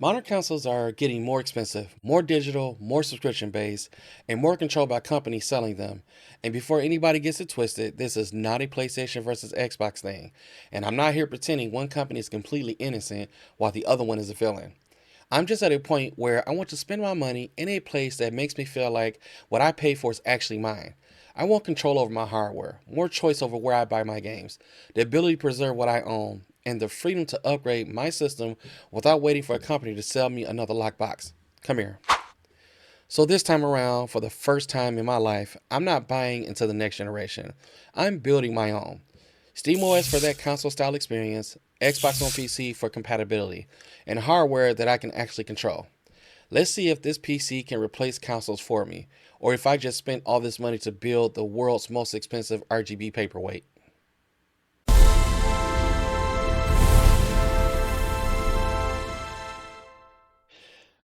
Modern consoles are getting more expensive, more digital, more subscription based, and more controlled by companies selling them. And before anybody gets it twisted, this is not a PlayStation versus Xbox thing. And I'm not here pretending one company is completely innocent while the other one is a villain. I'm just at a point where I want to spend my money in a place that makes me feel like what I pay for is actually mine. I want control over my hardware, more choice over where I buy my games, the ability to preserve what I own, and the freedom to upgrade my system without waiting for a company to sell me another lockbox. Come here. So, this time around, for the first time in my life, I'm not buying into the next generation. I'm building my own. SteamOS for that console style experience, Xbox on PC for compatibility, and hardware that I can actually control. Let's see if this PC can replace consoles for me, or if I just spent all this money to build the world's most expensive RGB paperweight.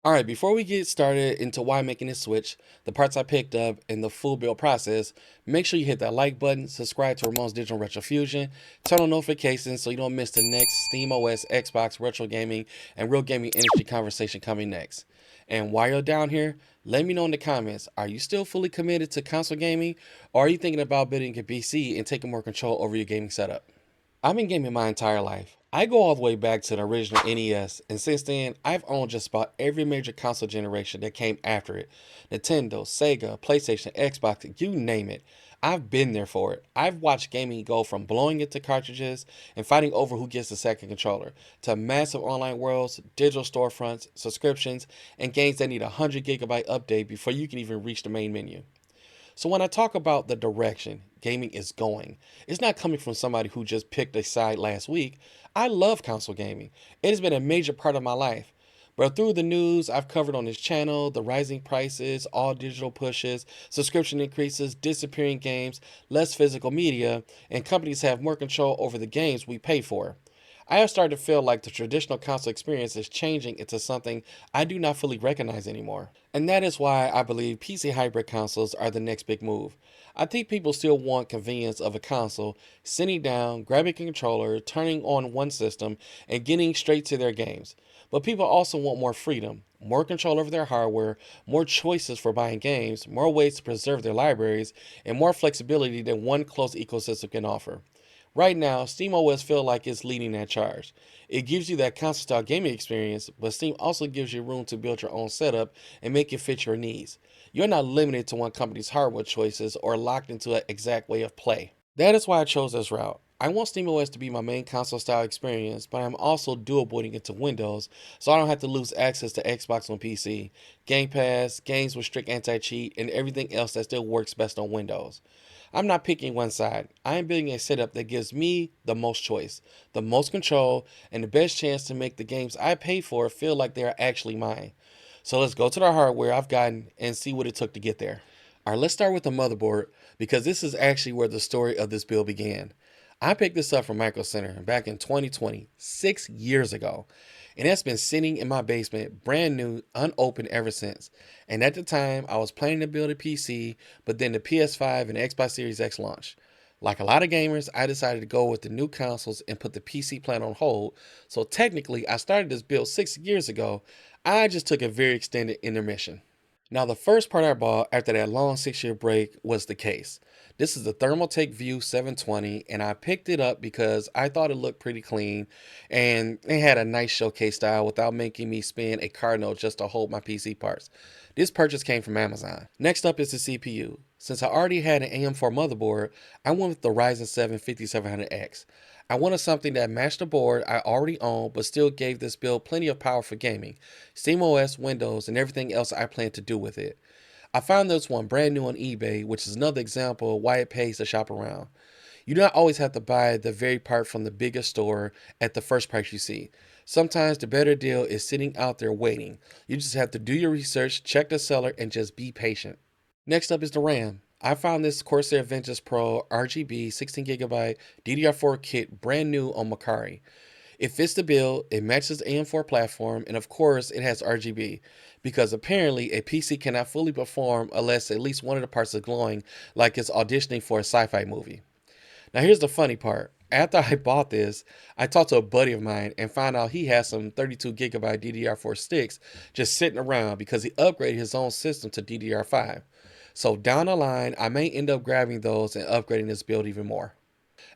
All right, before we get started into why I'm making this switch, the parts I picked up, and the full build process, make sure you hit that like button, subscribe to Ramon's Digital Retro Fusion, turn on notifications so you don't miss the next SteamOS, Xbox, retro gaming, and real gaming industry conversation coming next. And while you're down here, let me know in the comments, are you still fully committed to console gaming, or are you thinking about building a PC and taking more control over your gaming setup? I've been gaming my entire life. I go all the way back to the original NES, and since then, I've owned just about every major console generation that came after it. Nintendo, Sega, PlayStation, Xbox, you name it. I've been there for it. I've watched gaming go from blowing it to cartridges and fighting over who gets the second controller, to massive online worlds, digital storefronts, subscriptions, and games that need a 100 gigabyte update before you can even reach the main menu. So when I talk about the direction gaming is going, it's not coming from somebody who just picked a side last week. I love console gaming. It has been a major part of my life. But through the news I've covered on this channel, the rising prices, all digital pushes, subscription increases, disappearing games, less physical media, and companies have more control over the games we pay for, I have started to feel like the traditional console experience is changing into something I do not fully recognize anymore. And that is why I believe PC hybrid consoles are the next big move. I think people still want convenience of a console, sitting down, grabbing a controller, turning on one system, and getting straight to their games. But people also want more freedom, more control over their hardware, more choices for buying games, more ways to preserve their libraries, and more flexibility than one closed ecosystem can offer. Right now, SteamOS feels like it's leading that charge. It gives you that console style gaming experience, but Steam also gives you room to build your own setup and make it fit your needs. You're not limited to one company's hardware choices or locked into an exact way of play. That is why I chose this route. I want SteamOS to be my main console style experience, but I'm also dual booting into Windows, so I don't have to lose access to Xbox on PC, Game Pass, games with strict anti cheat, and everything else that still works best on Windows. I'm not picking one side. I am building a setup that gives me the most choice, the most control, and the best chance to make the games I pay for feel like they are actually mine. So let's go to the hardware I've gotten and see what it took to get there. All right, let's start with the motherboard because this is actually where the story of this build began. I picked this up from Micro Center back in 2020, 6 years ago, and it's been sitting in my basement, brand new, unopened ever since. And at the time, I was planning to build a PC, but then the PS5 and Xbox Series X launched. Like a lot of gamers, I decided to go with the new consoles and put the PC plan on hold. So technically, I started this build 6 years ago. I just took a very extended intermission. Now, the first part I bought after that long 6 year break was the case. This is the Thermaltake View 720, and I picked it up because I thought it looked pretty clean and it had a nice showcase style without making me spend a card note just to hold my PC parts. This purchase came from Amazon. Next up is the CPU. Since I already had an AM4 motherboard, I went with the Ryzen 7 5700X. I wanted something that matched the board I already owned but still gave this build plenty of power for gaming, SteamOS, Windows, and everything else I plan to do with it. I found this one brand new on eBay, which is another example of why it pays to shop around. You don't always have to buy the very part from the biggest store at the first price you see. Sometimes the better deal is sitting out there waiting. You just have to do your research, check the seller, and just be patient. Next up is the RAM. I found this Corsair Vengeance Pro RGB 16 gigabyte DDR4 kit brand new on Macari. It fits the bill, it matches the AM4 platform, and of course it has RGB, because apparently a PC cannot fully perform unless at least one of the parts is glowing like it's auditioning for a sci-fi movie. Now here's the funny part. After I bought this, I talked to a buddy of mine and found out he has some 32 gigabyte DDR4 sticks just sitting around because he upgraded his own system to DDR5. So down the line, I may end up grabbing those and upgrading this build even more.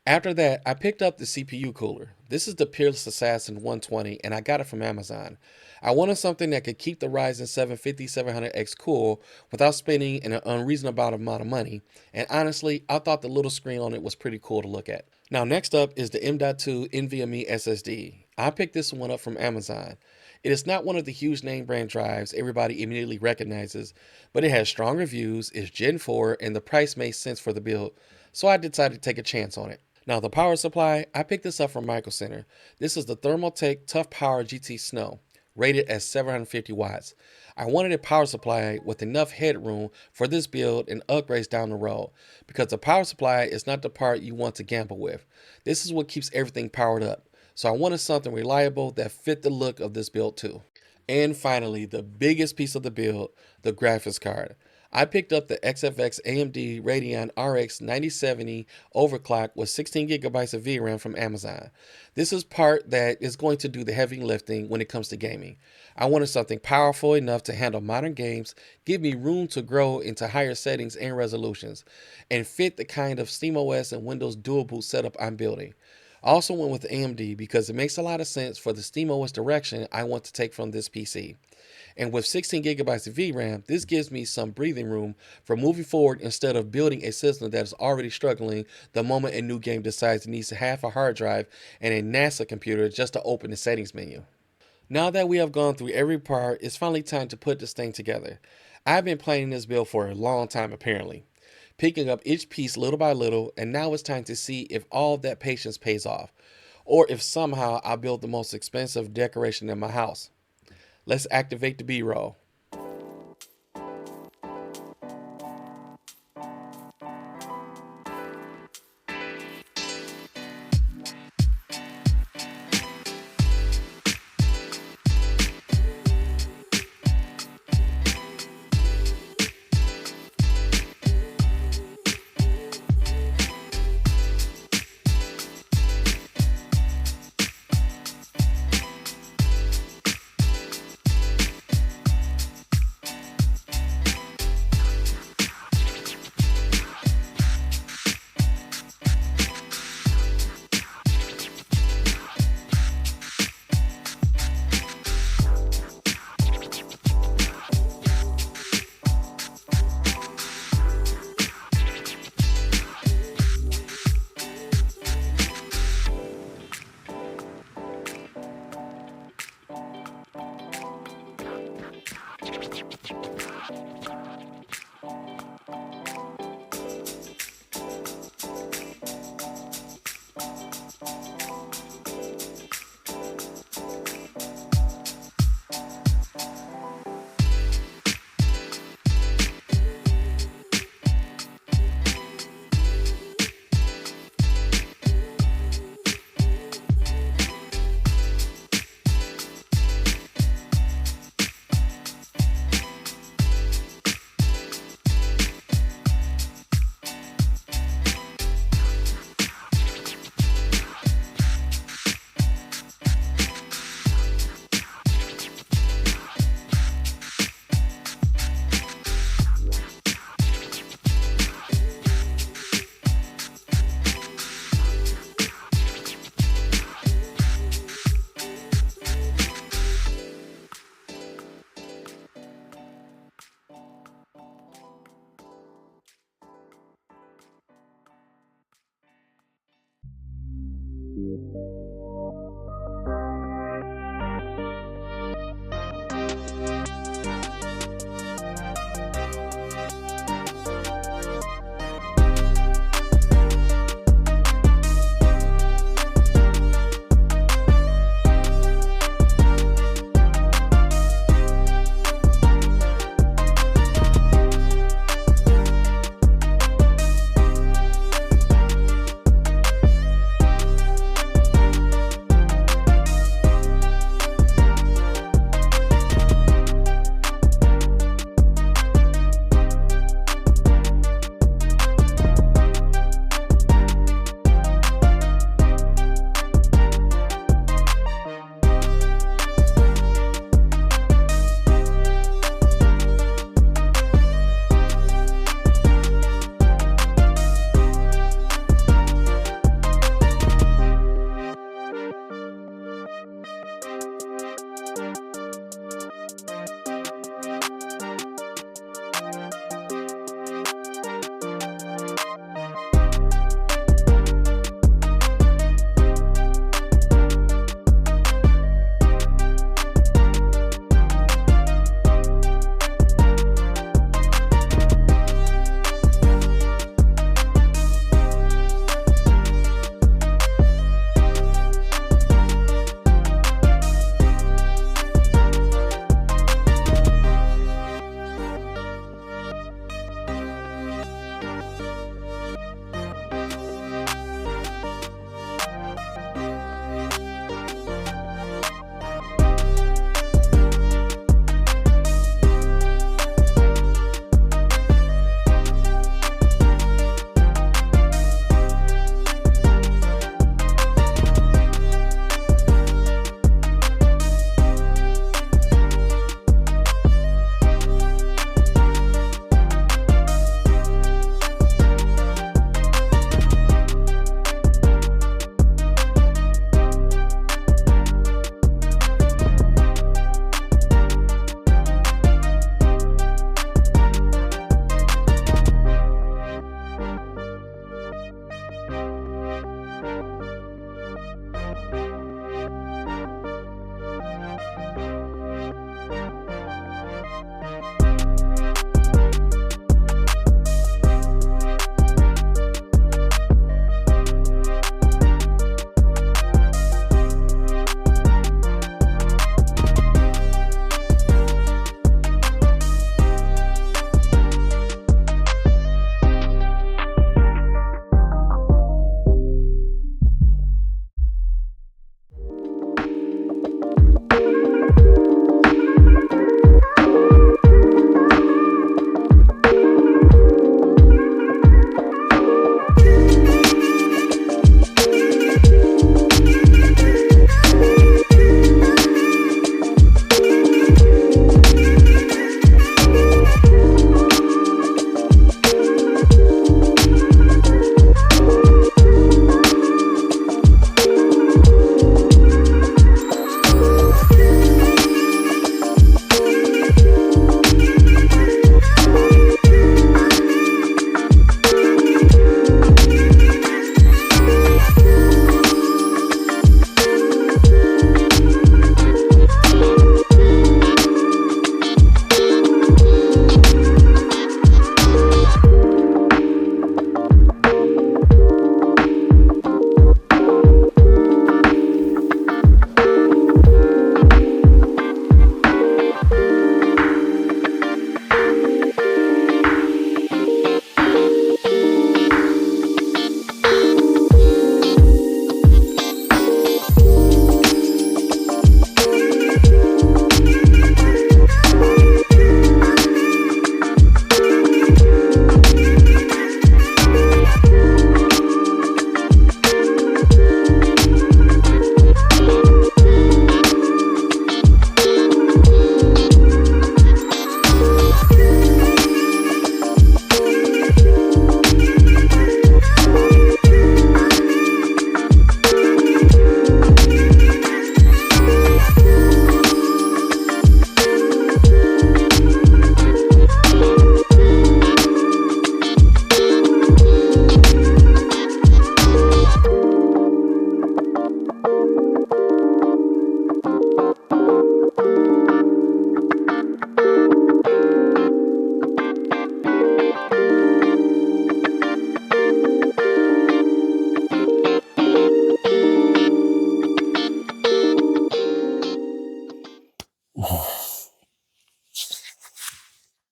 After that, I picked up the CPU cooler. This is the Peerless Assassin 120 and I got it from Amazon. I wanted something that could keep the Ryzen 7 5700X cool without spending an unreasonable amount of money, and honestly, I thought the little screen on it was pretty cool to look at. Now next up is the M.2 NVMe SSD. I picked this one up from Amazon. It is not one of the huge name brand drives everybody immediately recognizes, but it has strong reviews, is Gen 4, and the price made sense for the build, so I decided to take a chance on it. Now the power supply, I picked this up from Micro Center. This is the Thermaltake Tough Power GT Snow, rated at 750 watts. I wanted a power supply with enough headroom for this build and upgrades down the road, because the power supply is not the part you want to gamble with. This is what keeps everything powered up. So I wanted something reliable that fit the look of this build too. And finally, the biggest piece of the build, the graphics card. I picked up the XFX AMD Radeon RX 9070 overclock with 16 gigabytes of VRAM from Amazon. This is part that is going to do the heavy lifting when it comes to gaming. I wanted something powerful enough to handle modern games, give me room to grow into higher settings and resolutions, and fit the kind of SteamOS and Windows dual boot setup I'm building. I also went with AMD because it makes a lot of sense for the SteamOS direction I want to take from this PC. And with 16 gigabytes of VRAM, this gives me some breathing room for moving forward instead of building a system that is already struggling the moment a new game decides it needs half a hard drive and a NASA computer just to open the settings menu. Now that we have gone through every part, it's finally time to put this thing together. I've been planning this build for a long time apparently, picking up each piece little by little, and now it's time to see if all of that patience pays off, or if somehow I build the most expensive decoration in my house. Let's activate the B-roll.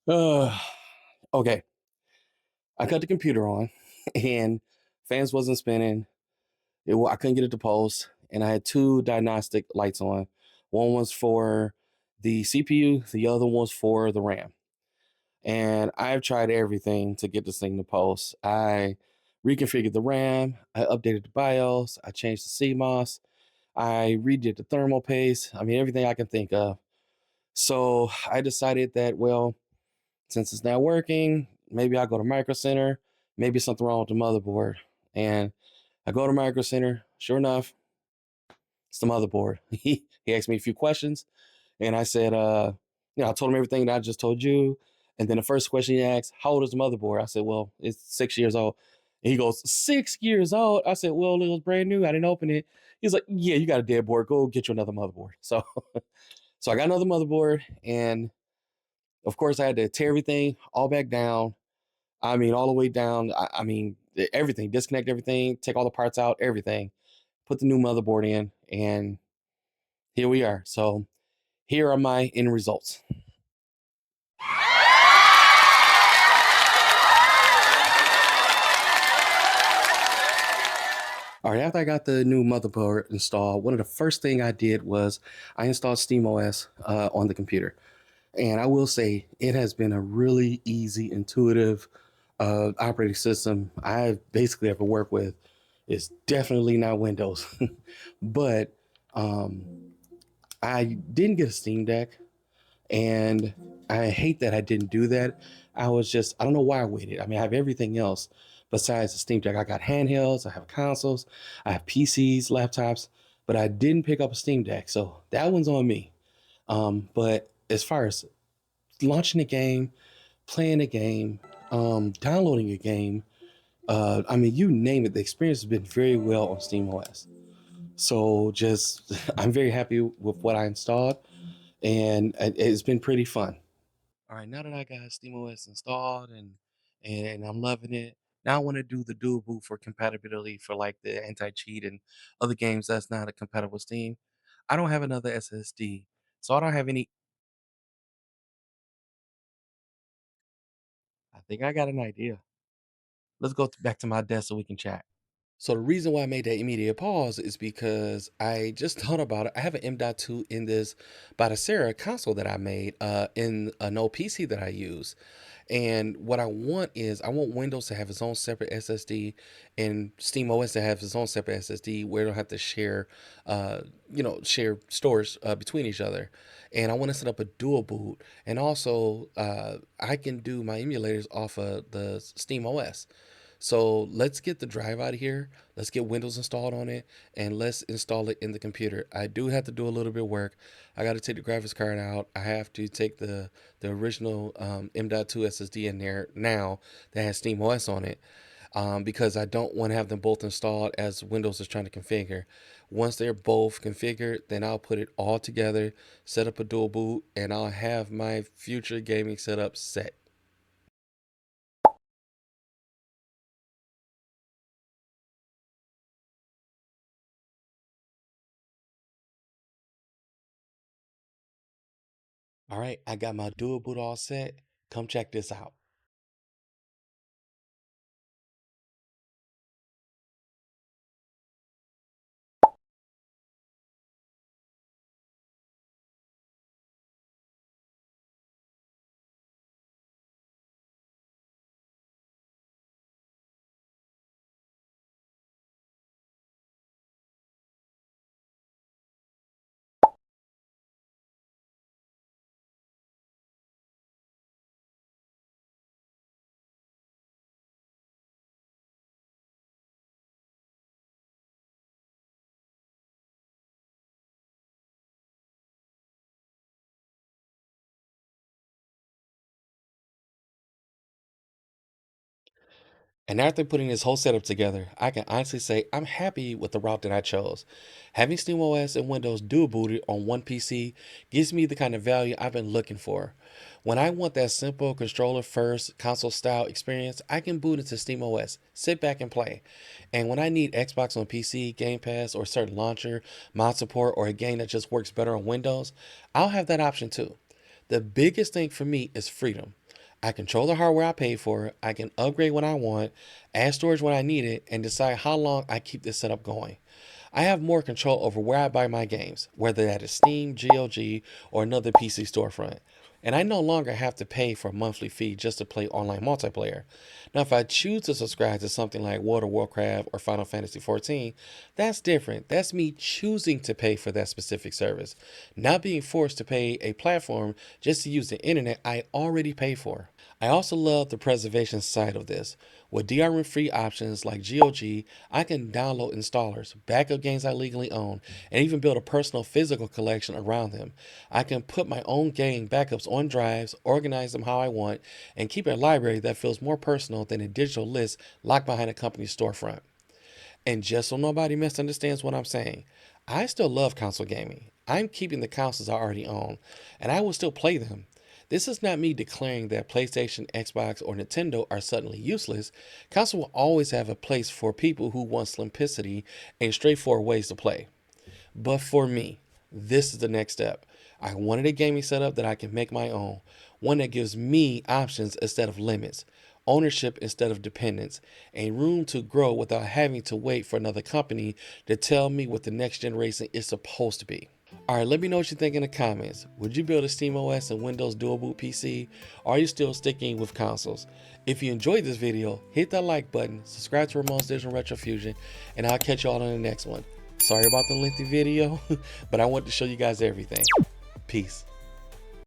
Uh, okay, I cut the computer on, and fans wasn't spinning. I couldn't get it to pulse, and I had two diagnostic lights on. One was for the CPU, the other one was for the RAM. And I've tried everything to get this thing to pulse. I reconfigured the RAM, I updated the BIOS, I changed the CMOS, I redid the thermal paste. I mean, everything I can think of. So I decided that, well, since it's not working, maybe I'll go to Micro Center. Maybe something wrong with the motherboard. And I go to Micro Center. Sure enough, it's the motherboard. He asked me a few questions, and I said, I told him everything that I just told you. And then the first question he asked, how old is the motherboard? I said, well, it's 6 years old. And he goes, 6 years old? I said, well, it was brand new. I didn't open it. He's like, yeah, you got a dead board. Go get you another motherboard. So, so I got another motherboard, and of course, I had to tear everything all back down. I mean, all the way down. I mean, everything, disconnect everything, take all the parts out, everything, put the new motherboard in, and here we are. So here are my end results. All right, after I got the new motherboard installed, one of the first thing I did was I installed SteamOS on the computer. And I will say it has been a really easy, intuitive operating system I've basically ever worked with. It's definitely not Windows, but um, I didn't get a Steam Deck, and I hate that I didn't do that. I don't know why I waited. I mean, I have everything else besides the Steam Deck. I got handhelds, I have consoles, I have PCs, laptops, but I didn't pick up a Steam Deck. So that one's on me. But as far as launching a game, playing a game, downloading a game, I mean, you name it, the experience has been very well on SteamOS. So just, I'm very happy with what I installed, and it's been pretty fun. All right, now that I got SteamOS installed and I'm loving it, now I want to do the dual boot for compatibility for like the anti-cheat and other games that's not a compatible with Steam. I don't have another SSD, so I don't have any. I think I got an idea. Let's go back to my desk so we can chat. So the reason why I made that immediate pause is because I just thought about it. I have an M.2 in this Batacera console that I made in an old PC that I use. And what I want is I want Windows to have its own separate SSD and SteamOS to have its own separate SSD where they don't have to share, share storage between each other. And I want to set up a dual boot. And also, I can do my emulators off of the SteamOS. So let's get the drive out of here. Let's get Windows installed on it, and let's install it in the computer. I do have to do a little bit of work. I got to take the graphics card out. I have to take the original M.2 SSD in there now that has SteamOS on it, because I don't want to have them both installed as Windows is trying to configure. Once they're both configured, then I'll put it all together, set up a dual boot, and I'll have my future gaming setup set. All right, I got my dual boot all set. Come check this out. And after putting this whole setup together, I can honestly say I'm happy with the route that I chose. Having SteamOS and Windows dual booted on one PC gives me the kind of value I've been looking for. When I want that simple controller first console style experience, I can boot into SteamOS, sit back and play. And when I need Xbox on PC, Game Pass, or certain launcher, mod support, or a game that just works better on Windows, I'll have that option too. The biggest thing for me is freedom. I control the hardware I pay for, I can upgrade when I want, add storage when I need it, and decide how long I keep this setup going. I have more control over where I buy my games, whether that is Steam, GOG, or another PC storefront. And I no longer have to pay for a monthly fee just to play online multiplayer. Now, if I choose to subscribe to something like World of Warcraft or Final Fantasy XIV, that's different. That's me choosing to pay for that specific service, not being forced to pay a platform just to use the internet I already pay for. I also love the preservation side of this. With DRM-free options like GOG, I can download installers, backup games I legally own, and even build a personal physical collection around them. I can put my own game backups on drives, organize them how I want, and keep a library that feels more personal than a digital list locked behind a company's storefront. And just so nobody misunderstands what I'm saying, I still love console gaming. I'm keeping the consoles I already own, and I will still play them. This is not me declaring that PlayStation, Xbox, or Nintendo are suddenly useless. Console will always have a place for people who want simplicity and straightforward ways to play. But for me, this is the next step. I wanted a gaming setup that I can make my own, one that gives me options instead of limits, ownership instead of dependence, and room to grow without having to wait for another company to tell me what the next generation is supposed to be. Alright, let me know what you think in the comments. Would you build a SteamOS and Windows dual boot PC, or are you still sticking with consoles? If you enjoyed this video, hit that like button, subscribe to Ramon's Digital Retrofusion, and I'll catch you all in the next one. Sorry about the lengthy video, but I wanted to show you guys everything. Peace.